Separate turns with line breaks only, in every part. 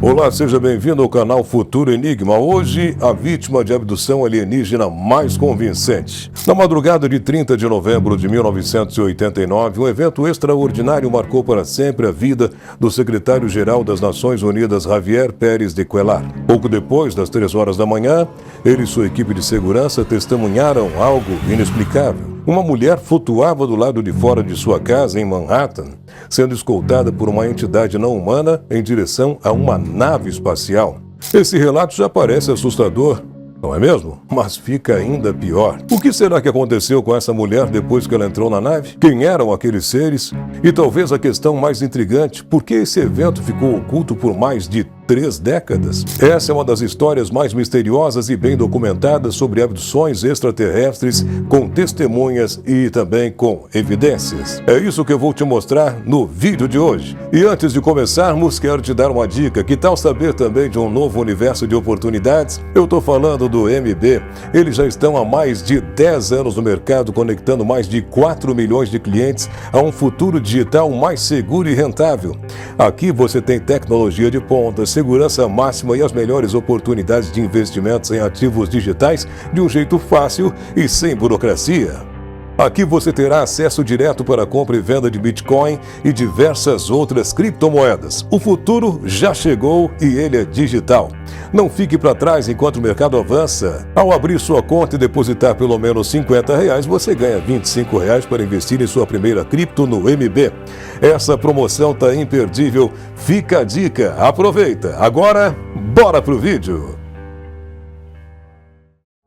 Olá, seja bem-vindo ao canal Futuro Enigma. Hoje, a vítima de abdução alienígena mais convincente. Na madrugada de 30 de novembro de 1989, um evento extraordinário marcou para sempre a vida do secretário-geral das Nações Unidas, Javier Pérez de Cuellar. Pouco depois das 3 horas da manhã, ele e sua equipe de segurança testemunharam algo inexplicável. Uma mulher flutuava do lado de fora de sua casa em Manhattan, sendo escoltada por uma entidade não humana em direção a uma nave espacial. Esse relato já parece assustador, não é mesmo? Mas fica ainda pior. O que será que aconteceu com essa mulher depois que ela entrou na nave? Quem eram aqueles seres? E talvez a questão mais intrigante, por que esse evento ficou oculto por mais de 3 décadas? Essa é uma das histórias mais misteriosas e bem documentadas sobre abduções extraterrestres, com testemunhas e também com evidências. É isso que eu vou te mostrar no vídeo de hoje. E antes de começarmos, quero te dar uma dica. Que tal saber também de um novo universo de oportunidades? Eu estou falando do MB. Eles já estão há mais de 10 anos no mercado, conectando mais de 4 milhões de clientes a um futuro digital mais seguro e rentável. Aqui você tem tecnologia de ponta, segurança máxima e as melhores oportunidades de investimentos em ativos digitais de um jeito fácil e sem burocracia. Aqui você terá acesso direto para a compra e venda de Bitcoin e diversas outras criptomoedas. O futuro já chegou e ele é digital. Não fique para trás enquanto o mercado avança. Ao abrir sua conta e depositar pelo menos R$50, você ganha R$25 para investir em sua primeira cripto no MB. Essa promoção tá imperdível. Fica a dica, aproveita. Agora, bora pro vídeo.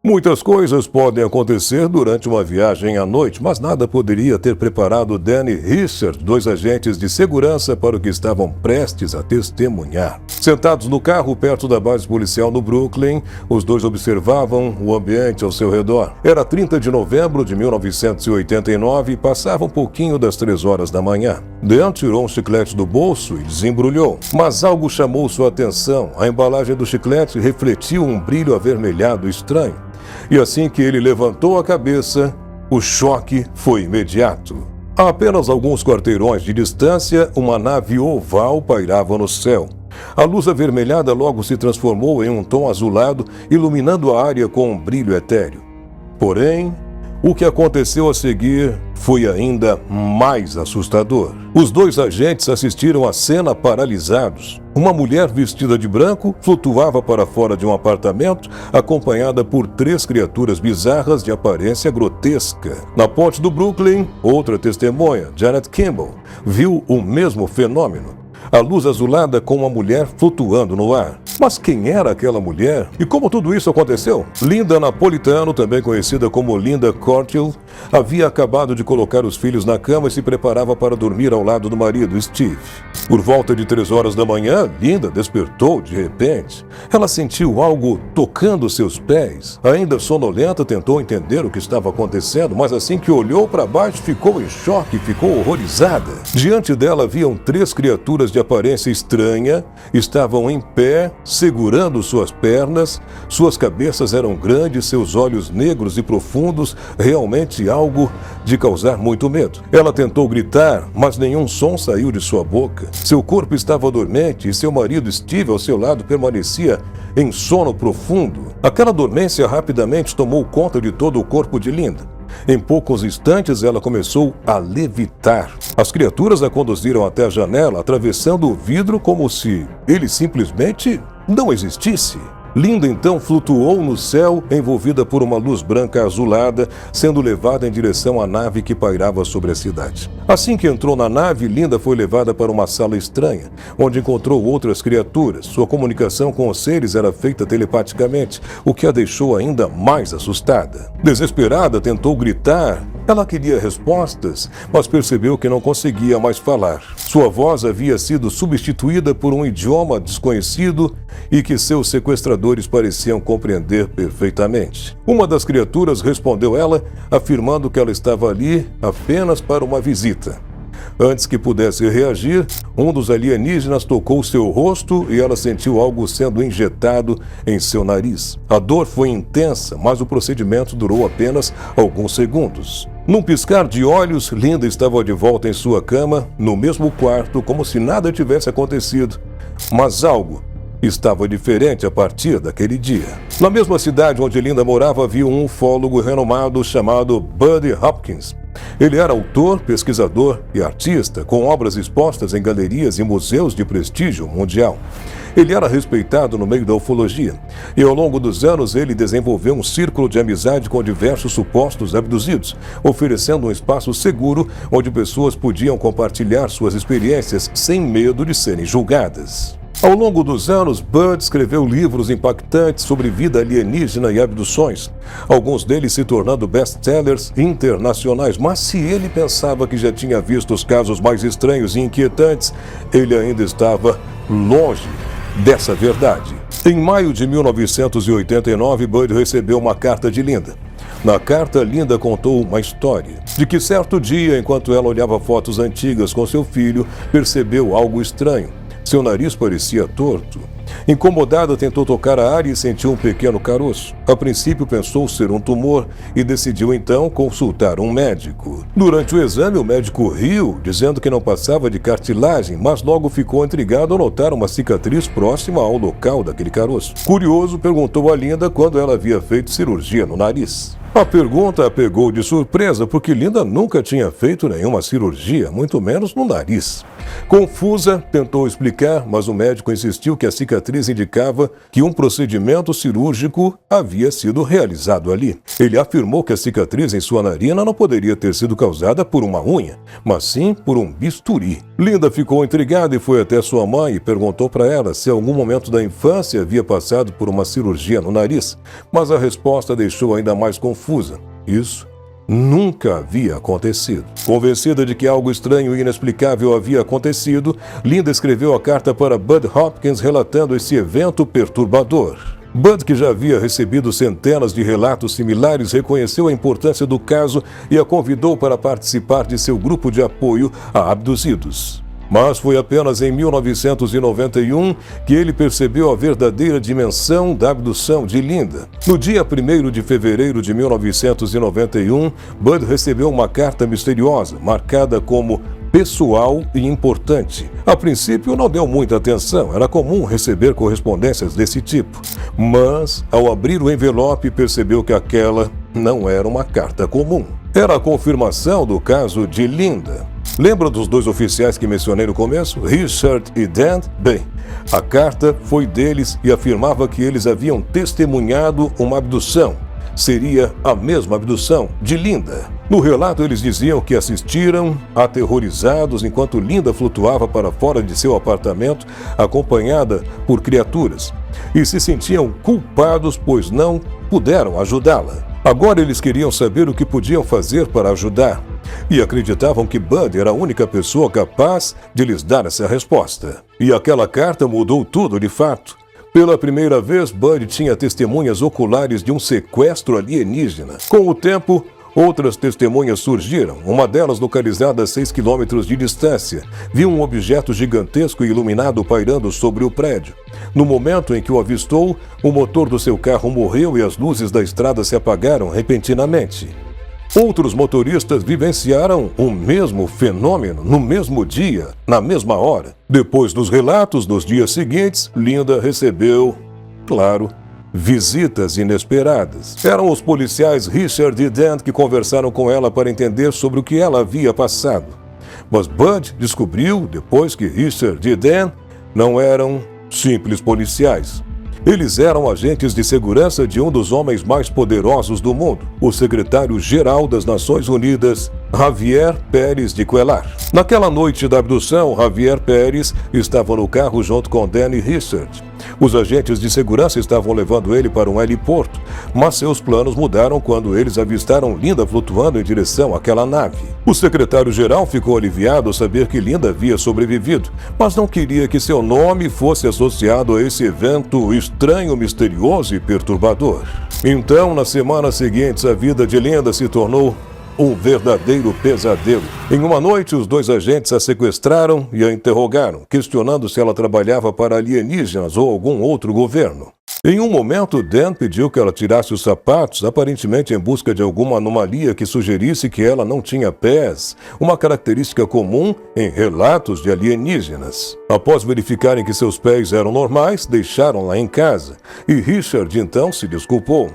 Muitas coisas podem acontecer durante uma viagem à noite, mas nada poderia ter preparado Danny Richard, 2 agentes de segurança, para o que estavam prestes a testemunhar. Sentados no carro perto da base policial no Brooklyn, os dois observavam o ambiente ao seu redor. Era 30 de novembro de 1989 e passava um pouquinho das 3 horas da manhã. Dan tirou um chiclete do bolso e desembrulhou, mas algo chamou sua atenção. A embalagem do chiclete refletiu um brilho avermelhado estranho. E assim que ele levantou a cabeça, o choque foi imediato. A apenas alguns quarteirões de distância, uma nave oval pairava no céu. A luz avermelhada logo se transformou em um tom azulado, iluminando a área com um brilho etéreo. Porém, o que aconteceu a seguir foi ainda mais assustador. Os 2 agentes assistiram à cena paralisados. Uma mulher vestida de branco flutuava para fora de um apartamento, acompanhada por 3 criaturas bizarras de aparência grotesca. Na ponte do Brooklyn, outra testemunha, Janet Kimball, viu o mesmo fenômeno. A luz azulada com uma mulher flutuando no ar. Mas quem era aquela mulher? E como tudo isso aconteceu? Linda Napolitano, também conhecida como Linda Cortill, havia acabado de colocar os filhos na cama e se preparava para dormir ao lado do marido, Steve. Por volta de 3 horas da manhã, Linda despertou de repente. Ela sentiu algo tocando seus pés. Ainda sonolenta, tentou entender o que estava acontecendo, mas assim que olhou para baixo, ficou em choque, ficou horrorizada. Diante dela haviam 3 criaturas de aparência estranha, estavam em pé, segurando suas pernas, suas cabeças eram grandes, seus olhos negros e profundos, realmente algo de causar muito medo. Ela tentou gritar, mas nenhum som saiu de sua boca. Seu corpo estava dormente e seu marido Steve ao seu lado permanecia em sono profundo. Aquela dormência rapidamente tomou conta de todo o corpo de Linda. Em poucos instantes, ela começou a levitar. As criaturas a conduziram até a janela, atravessando o vidro como se ele simplesmente não existisse. Linda então flutuou no céu, envolvida por uma luz branca azulada, sendo levada em direção à nave que pairava sobre a cidade. Assim que entrou na nave, Linda foi levada para uma sala estranha, onde encontrou outras criaturas. Sua comunicação com os seres era feita telepaticamente, o que a deixou ainda mais assustada. Desesperada, tentou gritar. Ela queria respostas, mas percebeu que não conseguia mais falar. Sua voz havia sido substituída por um idioma desconhecido e que seus sequestradores pareciam compreender perfeitamente. Uma das criaturas respondeu ela, afirmando que ela estava ali apenas para uma visita. Antes que pudesse reagir, um dos alienígenas tocou seu rosto e ela sentiu algo sendo injetado em seu nariz. A dor foi intensa, mas o procedimento durou apenas alguns segundos. Num piscar de olhos, Linda estava de volta em sua cama, no mesmo quarto, como se nada tivesse acontecido. Mas algo estava diferente a partir daquele dia. Na mesma cidade onde Linda morava havia um ufólogo renomado chamado Bud Hopkins. Ele era autor, pesquisador e artista, com obras expostas em galerias e museus de prestígio mundial. Ele era respeitado no meio da ufologia, e ao longo dos anos ele desenvolveu um círculo de amizade com diversos supostos abduzidos, oferecendo um espaço seguro onde pessoas podiam compartilhar suas experiências sem medo de serem julgadas. Ao longo dos anos, Bud escreveu livros impactantes sobre vida alienígena e abduções, alguns deles se tornando best-sellers internacionais. Mas se ele pensava que já tinha visto os casos mais estranhos e inquietantes, ele ainda estava longe dessa verdade. Em maio de 1989, Bud recebeu uma carta de Linda. Na carta, Linda contou uma história de que certo dia, enquanto ela olhava fotos antigas com seu filho, percebeu algo estranho. Seu nariz parecia torto. Incomodada, tentou tocar a área e sentiu um pequeno caroço. A princípio pensou ser um tumor e decidiu então consultar um médico. Durante o exame, o médico riu, dizendo que não passava de cartilagem, mas logo ficou intrigado ao notar uma cicatriz próxima ao local daquele caroço. Curioso, perguntou a Linda quando ela havia feito cirurgia no nariz. A pergunta a pegou de surpresa, porque Linda nunca tinha feito nenhuma cirurgia, muito menos no nariz. Confusa, tentou explicar, mas o médico insistiu que a cicatriz indicava que um procedimento cirúrgico havia sido realizado ali. Ele afirmou que a cicatriz em sua narina não poderia ter sido causada por uma unha, mas sim por um bisturi. Linda ficou intrigada e foi até sua mãe e perguntou para ela se em algum momento da infância havia passado por uma cirurgia no nariz, mas a resposta deixou ainda mais confusa. Isso nunca havia acontecido. Convencida de que algo estranho e inexplicável havia acontecido, Linda escreveu a carta para Bud Hopkins relatando esse evento perturbador. Bud, que já havia recebido centenas de relatos similares, reconheceu a importância do caso e a convidou para participar de seu grupo de apoio a abduzidos. Mas foi apenas em 1991 que ele percebeu a verdadeira dimensão da abdução de Linda. No dia 1º de fevereiro de 1991, Bud recebeu uma carta misteriosa, marcada como pessoal e importante. A princípio não deu muita atenção, era comum receber correspondências desse tipo. Mas, ao abrir o envelope, percebeu que aquela não era uma carta comum. Era a confirmação do caso de Linda. Lembra dos dois oficiais que mencionei no começo, Richard e Dan? Bem, a carta foi deles e afirmava que eles haviam testemunhado uma abdução. Seria a mesma abdução de Linda. No relato, eles diziam que assistiram, aterrorizados, enquanto Linda flutuava para fora de seu apartamento, acompanhada por criaturas, e se sentiam culpados, pois não puderam ajudá-la. Agora eles queriam saber o que podiam fazer para ajudar, e acreditavam que Bud era a única pessoa capaz de lhes dar essa resposta. E aquela carta mudou tudo de fato. Pela primeira vez, Bud tinha testemunhas oculares de um sequestro alienígena. Com o tempo, outras testemunhas surgiram. Uma delas, localizada a 6 quilômetros de distância, viu um objeto gigantesco e iluminado pairando sobre o prédio. No momento em que o avistou, o motor do seu carro morreu e as luzes da estrada se apagaram repentinamente. Outros motoristas vivenciaram o mesmo fenômeno no mesmo dia, na mesma hora. Depois dos relatos, nos dias seguintes, Linda recebeu, claro, visitas inesperadas. Eram os policiais Richard e Dan que conversaram com ela para entender sobre o que ela havia passado. Mas Bud descobriu, depois, que Richard e Dan não eram simples policiais. Eles eram agentes de segurança de um dos homens mais poderosos do mundo, o secretário-geral das Nações Unidas, Javier Pérez de Cuellar. Naquela noite da abdução, Javier Pérez estava no carro junto com Dan e Richard. Os agentes de segurança estavam levando ele para um heliporto, mas seus planos mudaram quando eles avistaram Linda flutuando em direção àquela nave. O secretário-geral ficou aliviado ao saber que Linda havia sobrevivido, mas não queria que seu nome fosse associado a esse evento estranho, misterioso e perturbador. Então, nas semanas seguintes, a vida de Linda se tornou um verdadeiro pesadelo. Em uma noite, os dois agentes a sequestraram e a interrogaram, questionando se ela trabalhava para alienígenas ou algum outro governo. Em um momento, Dan pediu que ela tirasse os sapatos, aparentemente em busca de alguma anomalia que sugerisse que ela não tinha pés, uma característica comum em relatos de alienígenas. Após verificarem que seus pés eram normais, deixaram-la em casa, e Richard então se desculpou.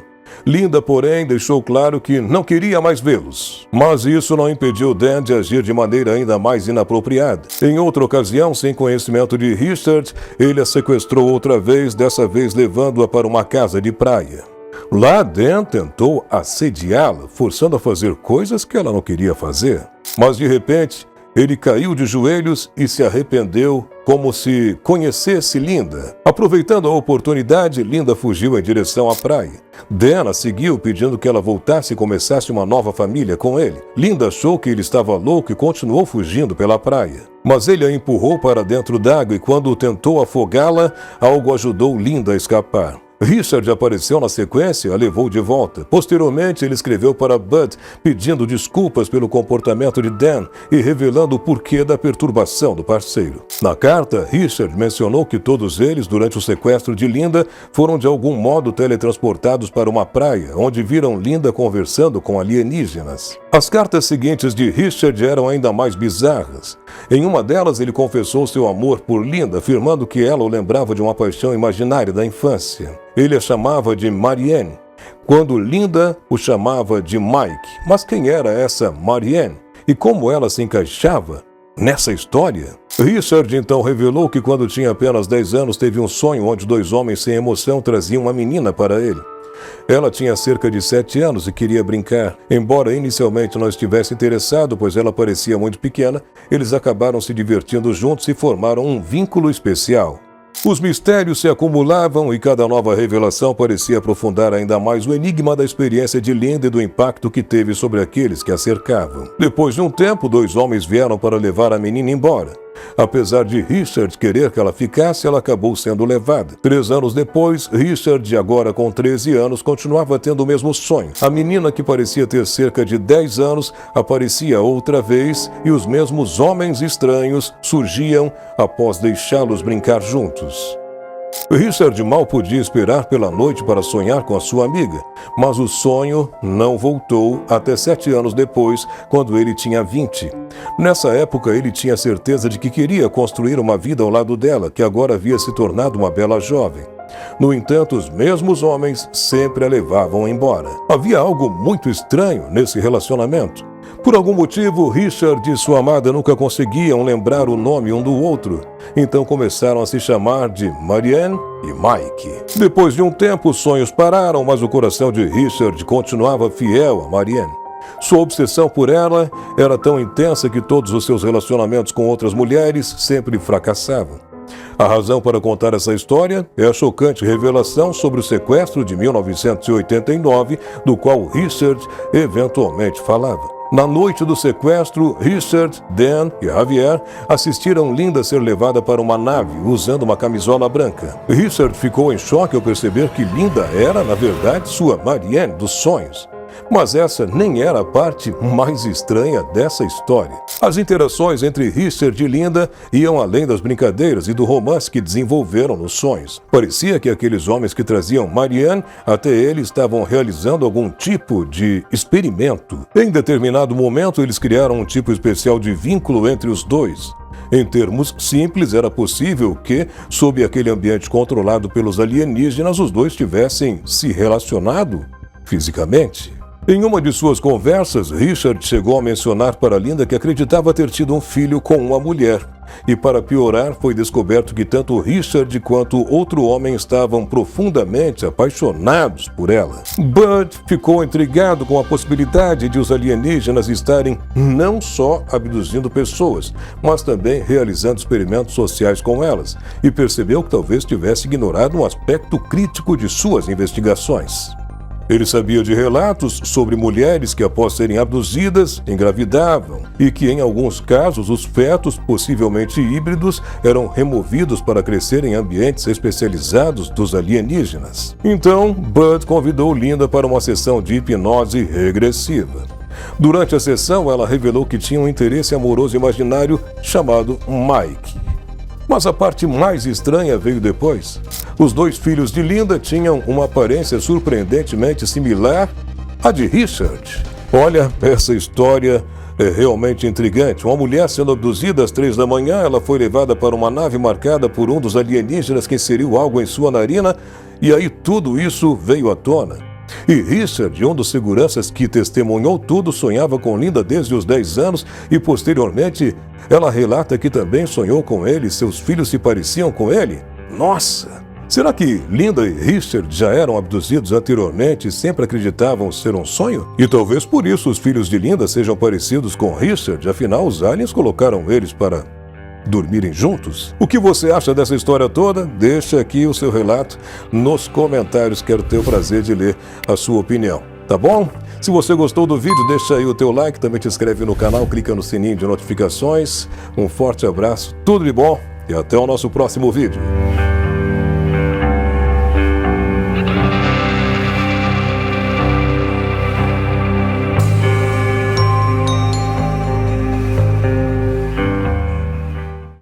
Linda, porém, deixou claro que não queria mais vê-los. Mas isso não impediu Dan de agir de maneira ainda mais inapropriada. Em outra ocasião, sem conhecimento de Richard, ele a sequestrou outra vez, dessa vez levando-a para uma casa de praia. Lá, Dan tentou assediá-la, forçando a fazer coisas que ela não queria fazer. Mas, de repente, ele caiu de joelhos e se arrependeu como se conhecesse Linda. Aproveitando a oportunidade, Linda fugiu em direção à praia. Dan a seguiu pedindo que ela voltasse e começasse uma nova família com ele. Linda achou que ele estava louco e continuou fugindo pela praia. Mas ele a empurrou para dentro d'água e quando tentou afogá-la, algo ajudou Linda a escapar. Richard apareceu na sequência e a levou de volta. Posteriormente, ele escreveu para Bud, pedindo desculpas pelo comportamento de Dan e revelando o porquê da perturbação do parceiro. Na carta, Richard mencionou que todos eles, durante o sequestro de Linda, foram de algum modo teletransportados para uma praia, onde viram Linda conversando com alienígenas. As cartas seguintes de Richard eram ainda mais bizarras. Em uma delas, ele confessou seu amor por Linda, afirmando que ela o lembrava de uma paixão imaginária da infância. Ele a chamava de Marianne, quando Linda o chamava de Mike. Mas quem era essa Marianne? E como ela se encaixava nessa história? Richard então revelou que quando tinha apenas 10 anos teve um sonho onde dois homens sem emoção traziam uma menina para ele. Ela tinha cerca de 7 anos e queria brincar. Embora inicialmente não estivesse interessado, pois ela parecia muito pequena, eles acabaram se divertindo juntos e formaram um vínculo especial. Os mistérios se acumulavam e cada nova revelação parecia aprofundar ainda mais o enigma da experiência de Linda e do impacto que teve sobre aqueles que a cercavam. Depois de um tempo, dois homens vieram para levar a menina embora. Apesar de Richard querer que ela ficasse, ela acabou sendo levada. 3 anos depois, Richard, agora com 13 anos, continuava tendo o mesmo sonho. A menina, que parecia ter cerca de 10 anos, aparecia outra vez e os mesmos homens estranhos surgiam após deixá-los brincar juntos. Richard mal podia esperar pela noite para sonhar com a sua amiga, mas o sonho não voltou até 7 anos depois, quando ele tinha 20. Nessa época, ele tinha certeza de que queria construir uma vida ao lado dela, que agora havia se tornado uma bela jovem. No entanto, os mesmos homens sempre a levavam embora. Havia algo muito estranho nesse relacionamento. Por algum motivo, Richard e sua amada nunca conseguiam lembrar o nome um do outro. Então começaram a se chamar de Marianne e Mike. Depois de um tempo, os sonhos pararam, mas o coração de Richard continuava fiel a Marianne. Sua obsessão por ela era tão intensa que todos os seus relacionamentos com outras mulheres sempre fracassavam. A razão para contar essa história é a chocante revelação sobre o sequestro de 1989, do qual Richard eventualmente falava. Na noite do sequestro, Richard, Dan e Javier assistiram Linda ser levada para uma nave usando uma camisola branca. Richard ficou em choque ao perceber que Linda era, na verdade, sua Marianne dos sonhos. Mas essa nem era a parte mais estranha dessa história. As interações entre Richard e Linda iam além das brincadeiras e do romance que desenvolveram nos sonhos. Parecia que aqueles homens que traziam Marianne até ele estavam realizando algum tipo de experimento. Em determinado momento, eles criaram um tipo especial de vínculo entre os dois. Em termos simples, era possível que, sob aquele ambiente controlado pelos alienígenas, os dois tivessem se relacionado fisicamente. Em uma de suas conversas, Richard chegou a mencionar para Linda que acreditava ter tido um filho com uma mulher. E para piorar, foi descoberto que tanto Richard quanto outro homem estavam profundamente apaixonados por ela. Bud ficou intrigado com a possibilidade de os alienígenas estarem não só abduzindo pessoas, mas também realizando experimentos sociais com elas, e percebeu que talvez tivesse ignorado um aspecto crítico de suas investigações. Ele sabia de relatos sobre mulheres que, após serem abduzidas, engravidavam e que, em alguns casos, os fetos, possivelmente híbridos, eram removidos para crescer em ambientes especializados dos alienígenas. Então, Bud convidou Linda para uma sessão de hipnose regressiva. Durante a sessão, ela revelou que tinha um interesse amoroso imaginário chamado Mike. Mas a parte mais estranha veio depois. Os dois filhos de Linda tinham uma aparência surpreendentemente similar à de Richard. Olha, essa história é realmente intrigante. Uma mulher sendo abduzida às 3 da manhã, ela foi levada para uma nave marcada por um dos alienígenas que inseriu algo em sua narina, e aí tudo isso veio à tona. E Richard, um dos seguranças que testemunhou tudo, sonhava com Linda desde os 10 anos e posteriormente ela relata que também sonhou com ele e seus filhos se pareciam com ele. Nossa! Será que Linda e Richard já eram abduzidos anteriormente e sempre acreditavam ser um sonho? E talvez por isso os filhos de Linda sejam parecidos com Richard, afinal os aliens colocaram eles para dormirem juntos? O que você acha dessa história toda? Deixa aqui o seu relato nos comentários, quero ter o prazer de ler a sua opinião, tá bom? Se você gostou do vídeo, deixa aí o teu like, também te inscreve no canal, clica no sininho de notificações. Um forte abraço, tudo de bom e até o nosso próximo vídeo.